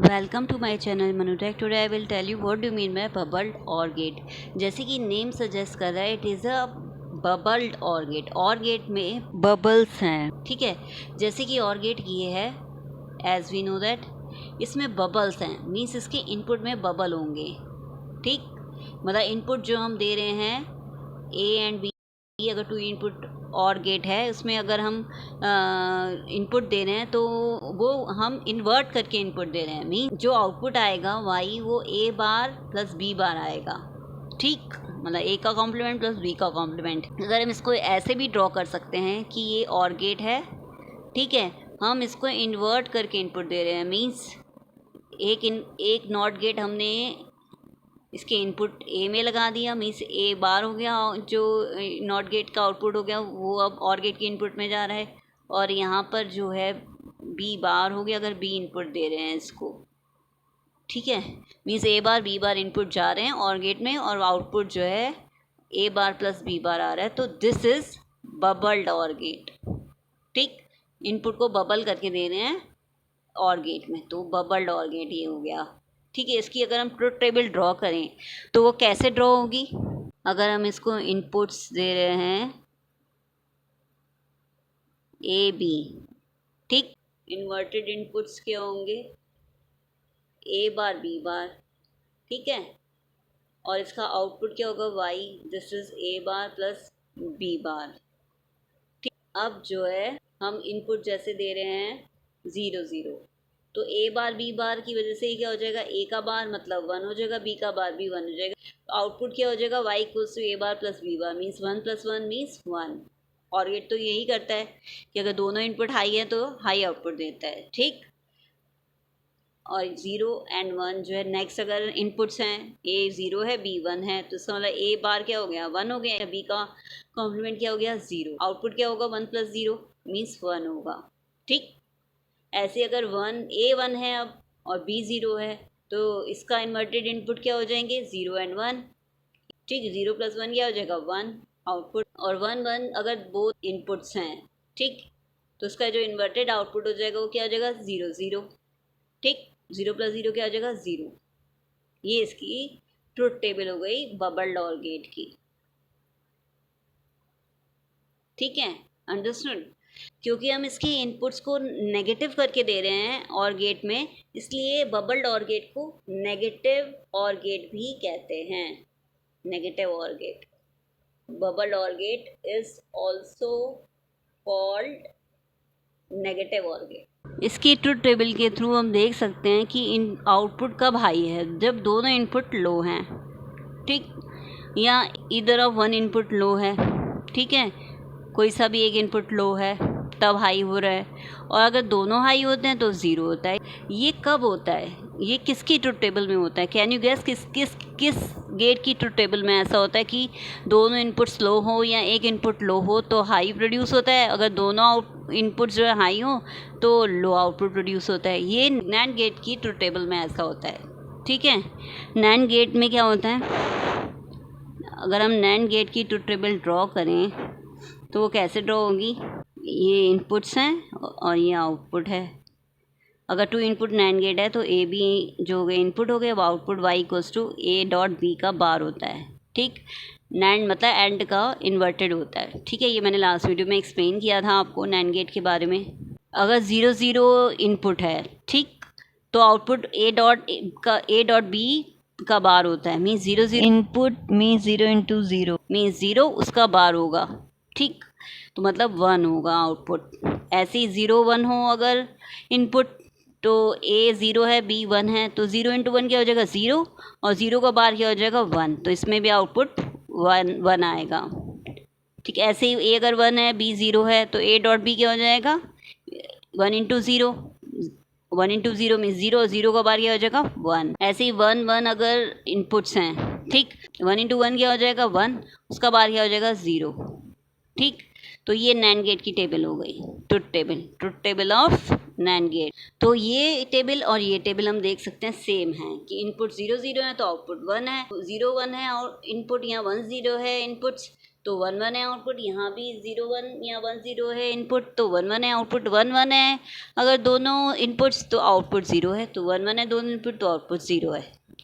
Welcome to my channel Manutech. Today I will tell you what do mean by bubbled OR gate. जैसे कि name suggest कर रहा है, it is a bubbled OR gate. OR gate में bubbles हैं, ठीक है। जैसे कि और गेट ये है, एज वी नो दैट इसमें बबल्स हैं, मीन्स इसके इनपुट में बबल होंगे, ठीक। मतलब इनपुट जो हम दे रहे हैं ए एंड बी, अगर टू इनपुट और गेट है, उसमें अगर हम इनपुट दे रहे हैं तो वो हम इन्वर्ट करके इनपुट दे रहे हैं। मीन जो आउटपुट आएगा वाई वो ए बार प्लस बी बार आएगा, ठीक। मतलब ए का कॉम्प्लीमेंट प्लस बी का कॉम्प्लीमेंट। अगर हम इसको ऐसे भी ड्रॉ कर सकते हैं कि ये और गेट है, ठीक है, हम इसको इन्वर्ट करके इनपुट दे रहे हैं। मीन्स एक नॉट गेट हमने इसके इनपुट ए में लगा दिया, मीन्स ए बार हो गया, जो नॉट गेट का आउटपुट हो गया वो अब और गेट के इनपुट में जा रहा है। और यहाँ पर जो है बी बार हो गया, अगर बी इनपुट दे रहे हैं इसको, ठीक है। मीन्स ए बार बी बार इनपुट जा रहे हैं और गेट में, और आउटपुट जो है ए बार प्लस बी बार आ रहा है। तो this is bubbled OR gate, ठीक। इनपुट को बबल करके दे रहे हैं और गेट में, तो बबल्ड और गेट ये हो गया, ठीक है। इसकी अगर हम ट्रुथ टेबल ड्रॉ करें तो वो कैसे ड्रॉ होगी। अगर हम इसको इनपुट्स दे रहे हैं ए बी, ठीक। इन्वर्टेड इनपुट्स क्या होंगे, ए बार बी बार, ठीक है। और इसका आउटपुट क्या होगा, Y, this is A bar plus B bar, ठीक। अब जो है हम इनपुट जैसे दे रहे हैं 0 0, तो ए बार बी बार की वजह से ही क्या हो जाएगा, ए का बार मतलब 1 हो जाएगा, बी का बार भी 1 हो जाएगा। तो आउटपुट क्या हो जाएगा, Y equals to A bar plus B bar, means 1 + 1 means 1। और गेट तो यही करता है कि अगर दोनों इनपुट हाई है तो हाई आउटपुट देता है, ठीक। और 0 and 1 जो है नेक्स्ट, अगर इनपुट्स हैं ए 0 है बी 1 है, तो इसका मतलब ए बार क्या हो गया, 1 हो गया, बी का कॉम्प्लीमेंट क्या हो गया, 0। आउटपुट क्या होगा, 1 + 0 मीन्स 1 होगा, ठीक। ऐसे अगर 1 है अब और बी 0 है, तो इसका इन्वर्टेड इनपुट क्या हो जाएंगे, 0 and 1, ठीक। 0 + 1 क्या हो जाएगा, 1 आउटपुट, और 1 1 अगर बोथ इनपुट्स हैं, ठीक, तो उसका जो इन्वर्टेड आउटपुट हो जाएगा वो क्या हो जाएगा, 0 0, ठीक। 0 + 0 क्या हो जाएगा, 0। ये इसकी ट्रुथ टेबल हो गई बबल्ड और गेट की, ठीक है, अंडरस्टूड। क्योंकि हम इसके इनपुट्स को नेगेटिव करके दे रहे हैं और गेट में, इसलिए बबल्ड और गेट को नेगेटिव और गेट भी कहते हैं। Negative OR gate, bubbled OR gate is also called negative OR gate. इसकी ट्रुथ टेबल के थ्रू हम देख सकते हैं कि इन आउटपुट कब हाई है, जब दोनों इनपुट लो हैं, ठीक, या इधर ऑफ वन इनपुट लो है, ठीक है, कोई सा भी एक इनपुट लो है तब हाई हो रहा है। और अगर दोनों हाई होते हैं तो 0 होता है। ये कब होता है, ये किसकी ट्रुथ टेबल में होता है, कैन यू गेस, किस किस किस गेट की ट्रुथ टेबल में ऐसा होता है कि दोनों इनपुट्स लो हो या एक इनपुट लो हो तो हाई प्रोड्यूस होता है, अगर दोनों इनपुट्स जो है हाई हो तो लो आउटपुट प्रोड्यूस होता है। ये नैंड गेट की ट्रुथ टेबल में ऐसा होता है, ठीक है। नैंड गेट में क्या होता है, अगर हम नैंड गेट की ट्रुथ टेबल ड्रॉ करें तो वो कैसे ड्रॉ होगी, ये इनपुट्स हैं और ये आउटपुट है। अगर 2 इनपुट नैंड गेट है तो ए बी जो हो गए इनपुट हो गए, वो output Y equals to A dot B का बार होता है, ठीक। नैंड मतलब एंड का इन्वर्टेड होता है, ठीक है। ये मैंने लास्ट वीडियो में एक्सप्लेन किया था आपको नैंड गेट के बारे में। अगर 0 0 इनपुट है, ठीक, तो आउटपुट ए डॉट बी का बार होता है, मीन्स 0 0 इनपुट मीन्स 0 × 0 मीन्स 0 उसका बार होगा, ठीक। तो मतलब 1 होगा आउटपुट। ऐसे ही 0 1 हो अगर इनपुट, तो ए 0 है बी 1 है, तो 0 × 1 क्या हो जाएगा, 0, और 0 का बार क्या हो जाएगा, 1, तो इसमें भी आउटपुट 1 आएगा, ठीक। ऐसे ही ए अगर 1 है बी 0 है, तो ए डॉट बी क्या हो जाएगा, 1 × 0, 1 × 0 मीन्स 0, 0 का बार क्या हो जाएगा, 1। ऐसे ही 1 1 अगर इनपुट्स हैं, ठीक, 1 × 1 क्या हो जाएगा, 1, उसका बार क्या हो जाएगा, 0, ठीक। तो ये नैंड गेट की टेबल हो गई, truth table of NAND gate. तो ये टेबल और ये टेबल हम देख सकते हैं सेम है कि इनपुट 0 0 है तो आउटपुट 1 है, 0 1 है और इनपुट, यहाँ 1 0 है इनपुट्स तो 1 1 है आउटपुट, यहाँ भी 0 1 या 1 0 है इनपुट, तो 1 1 है आउटपुट, 1 1 है अगर दोनों इनपुट्स, तो आउटपुट 0 है, तो 1 1 है दोनों इनपुट, तो आउटपुट 0 है।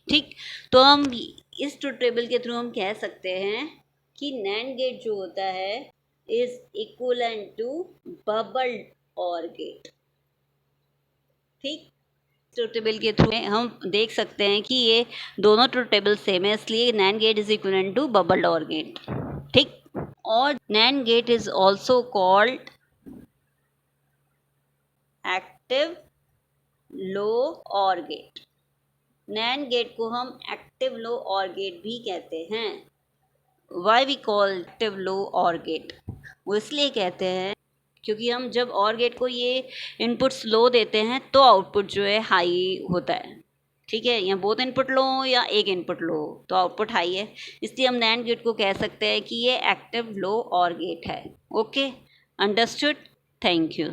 ठीक, तो हम इस ट्रुथ टेबल के थ्रू हम कह सकते हैं कि नैंड गेट जो होता है is equivalent to bubbled OR gate. ठीक, ट्रुथ टेबल के थ्रू हम देख सकते हैं कि ये दोनों ट्रुथ टेबल सेम है, इसलिए NAND gate is equivalent to bubbled OR gate. ठीक, और NAND gate is also called active low OR gate. NAND gate को हम एक्टिव लो ऑर गेट भी कहते हैं। Why we call active low OR gate, वो इसलिए कहते हैं क्योंकि हम जब ऑर गेट को ये इनपुट्स लो देते हैं तो आउटपुट जो है हाई होता है। ठीक है, या बोथ इनपुट लो या एक इनपुट लो तो आउटपुट हाई है, इसलिए हम नैंड गेट को कह सकते हैं कि ये एक्टिव लो ऑर गेट है। Okay, understood, thank you.